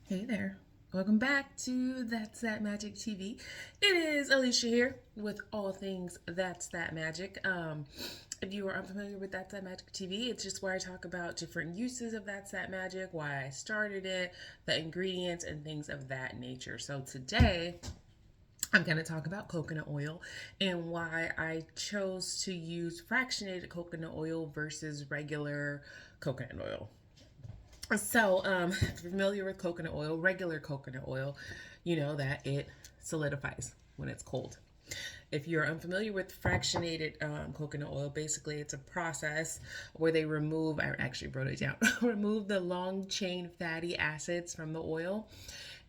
Hey there. Welcome back to That's That Magic TV. It is Alicia here with all things That's That Magic. If you are unfamiliar with That's That Magic TV, it's just where I talk about different uses of That's That Magic, why I started it, the ingredients, and things of that nature. So today, I'm going to talk about coconut oil and why I chose to use fractionated coconut oil versus regular coconut oil. If you're familiar with coconut oil, regular coconut oil, you know that it solidifies when it's cold. If you're unfamiliar with fractionated coconut oil, basically it's a process where they remove, I actually wrote it down, remove the long chain fatty acids from the oil.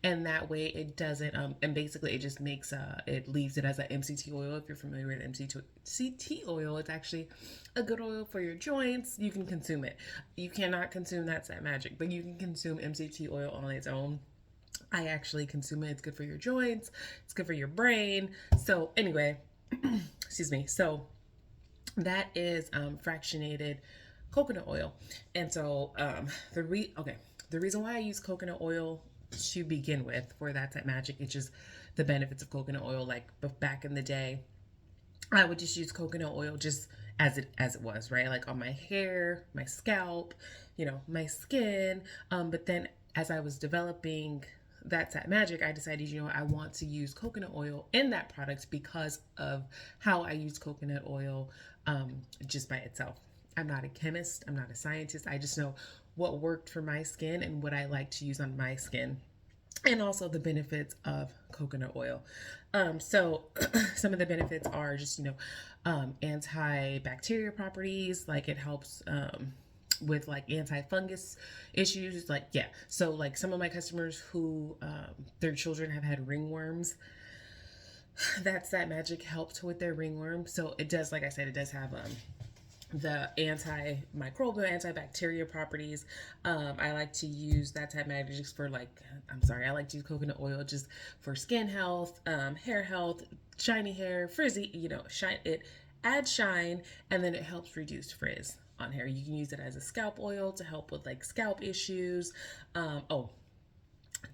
And that way it doesn't, and basically it just makes, it leaves it as an MCT oil. If you're familiar with MCT oil, it's actually a good oil for your joints. You can consume it. You cannot consume That's That Magic, but you can consume MCT oil on its own. I actually consume it. It's good for your joints. It's good for your brain. So anyway, excuse me. So that is fractionated coconut oil, and so the reason why I use coconut oil to begin with for That's That Magic, it's just the benefits of coconut oil. Like back in the day, I would just use coconut oil just as it was, right? Like on my hair, my scalp, my skin. But then as I was developing That's That Magic, I decided, I want to use coconut oil in that product because of how I use coconut oil just by itself. I'm not a chemist, I'm not a scientist. I just know what worked for my skin and what I like to use on my skin, and also the benefits of coconut oil. So some of the benefits are just, antibacterial properties, like it helps with like anti-fungus issues. Like, yeah. So like some of my customers who their children have had ringworms, That's That Magic helped with their ringworm. So it does, like I said, it does have the antimicrobial, antibacterial properties. I like to use that type of magic just for I like to use coconut oil just for skin health, hair health, shiny hair, frizzy, shine it, adds shine, and then it helps reduce frizz on hair. You can use it as a scalp oil to help with like scalp issues.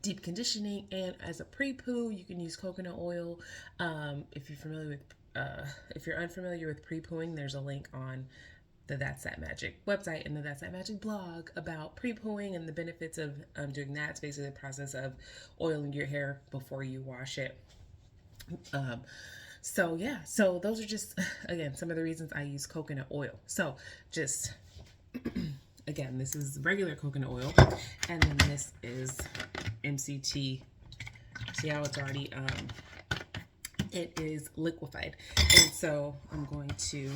Deep conditioning, and as a pre-poo you can use coconut oil. If you're unfamiliar with pre-pooing, there's a link on the That's That Magic website and the That's That Magic blog about pre-pooing and the benefits of doing that. It's basically the process of oiling your hair before you wash it. um, so yeah, so those are just again some of the reasons I use coconut oil. So just again, this is regular coconut oil, and then this is MCT. See how it's already it is liquefied. And so I'm going to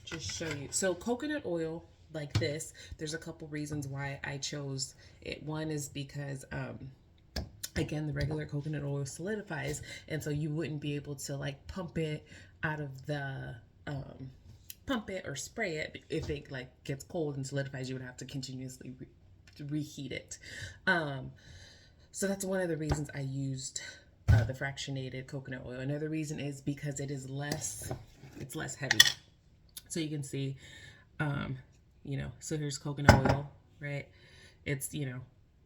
just show you. So coconut oil like this, there's a couple reasons why I chose it. One is because again, the regular coconut oil solidifies, and so you wouldn't be able to like pump it out of the pump it or spray it. If it like gets cold and solidifies, you would have to continuously reheat it. So that's one of the reasons I used the fractionated coconut oil. Another reason is because it's less heavy. So you can see, so here's coconut oil, right? It's,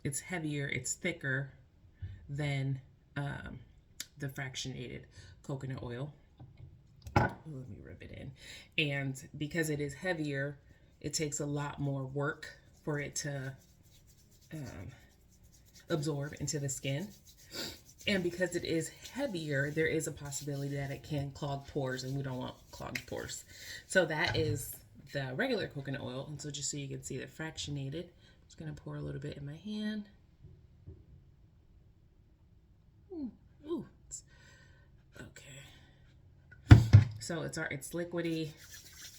it's heavier, it's thicker than the fractionated coconut oil. Let me rub it in. And because it is heavier, it takes a lot more work for it to absorb into the skin. And because it is heavier, there is a possibility that it can clog pores, and we don't want clogged pores. So that is the regular coconut oil. And so just so you can see the fractionated, I'm just going to pour a little bit in my hand. Ooh, okay. So it's liquidy.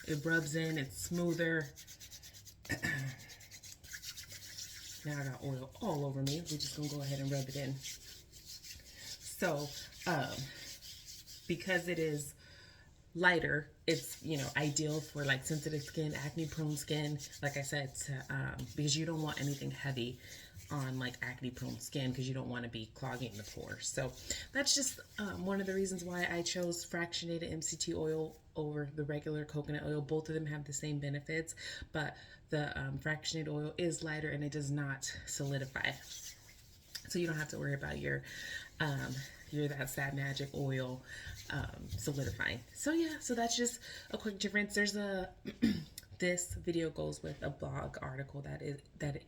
It rubs in. It's smoother. Now I got oil all over me. We're just gonna go ahead and rub it in. So, because it is lighter, it's ideal for like sensitive skin, acne prone skin. Like I said, because you don't want anything heavy on like acne prone skin, because you don't want to be clogging the pores. So that's just one of the reasons why I chose fractionated MCT oil over the regular coconut oil. Both of them have the same benefits, but the fractionated oil is lighter and it does not solidify. so you don't have to worry about your That's That Magic oil solidifying. So yeah, so that's just a quick difference. There's a this video goes with a blog article that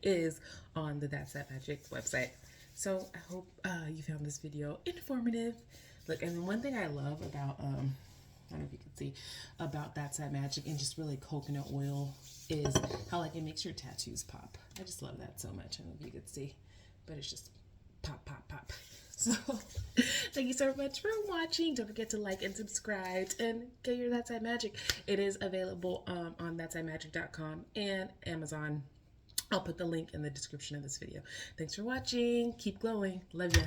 is on the That's That Magic website. So I hope you found this video informative. Look, and one thing I love about I don't know if you can see about That's That Magic and just really coconut oil is how like it makes your tattoos pop. I just love that so much. I don't know if you could see, but it's just pop, pop, pop. So thank you so much for watching. Don't forget to like and subscribe and get your That's That Magic. It is available on thatsthatmagic.com and Amazon. I'll put the link in the description of this video. Thanks for watching. Keep glowing. Love ya.